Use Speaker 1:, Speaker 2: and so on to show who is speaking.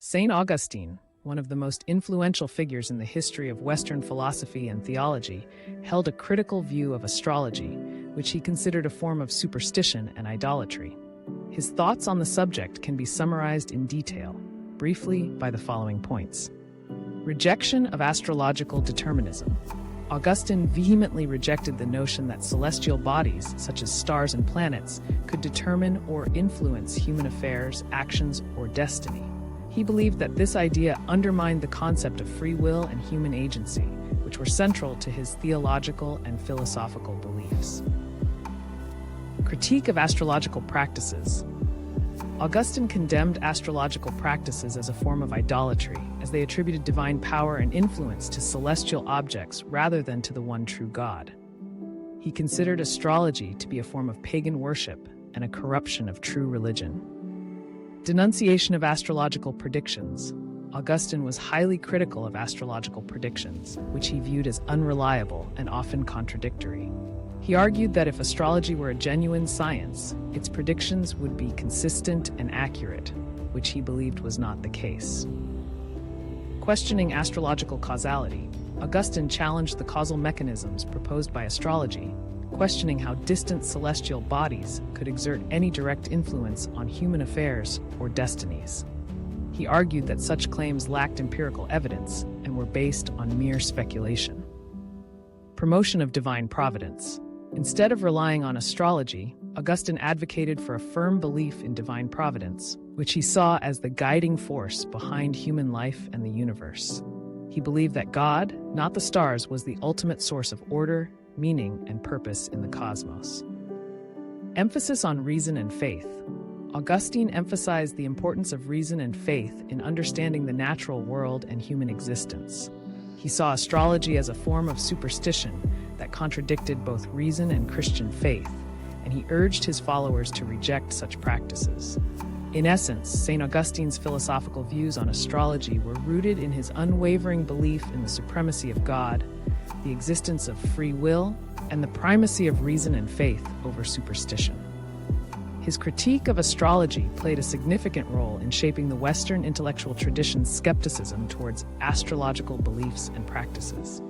Speaker 1: Saint Augustine, one of the most influential figures in the history of Western philosophy and theology, held a critical view of astrology, which he considered a form of superstition and idolatry. His thoughts on the subject can be summarized in detail, briefly by the following points. Rejection of astrological determinism. Augustine vehemently rejected the notion that celestial bodies, such as stars and planets, could determine or influence human affairs, actions, or destiny. He believed that this idea undermined the concept of free will and human agency, which were central to his theological and philosophical beliefs. Critique of astrological practices. Augustine condemned astrological practices as a form of idolatry, as they attributed divine power and influence to celestial objects rather than to the one true God. He considered astrology to be a form of pagan worship and a corruption of true religion. Denunciation of astrological predictions. Augustine was highly critical of astrological predictions, which he viewed as unreliable and often contradictory. He argued that if astrology were a genuine science, its predictions would be consistent and accurate, which he believed was not the case. Questioning astrological causality, Augustine challenged the causal mechanisms proposed by astrology, questioning how distant celestial bodies could exert any direct influence on human affairs or destinies. He argued that such claims lacked empirical evidence and were based on mere speculation. Promotion of divine providence. Instead of relying on astrology, Augustine advocated for a firm belief in divine providence, which he saw as the guiding force behind human life and the universe. He believed that God, not the stars, was the ultimate source of order, meaning, and purpose in the cosmos. Emphasis on reason and faith. Augustine emphasized the importance of reason and faith in understanding the natural world and human existence. He saw astrology as a form of superstition that contradicted both reason and Christian faith, and he urged his followers to reject such practices. In essence, St. Augustine's philosophical views on astrology were rooted in his unwavering belief in the supremacy of God, the existence of free will, and the primacy of reason and faith over superstition. His critique of astrology played a significant role in shaping the Western intellectual tradition's skepticism towards astrological beliefs and practices.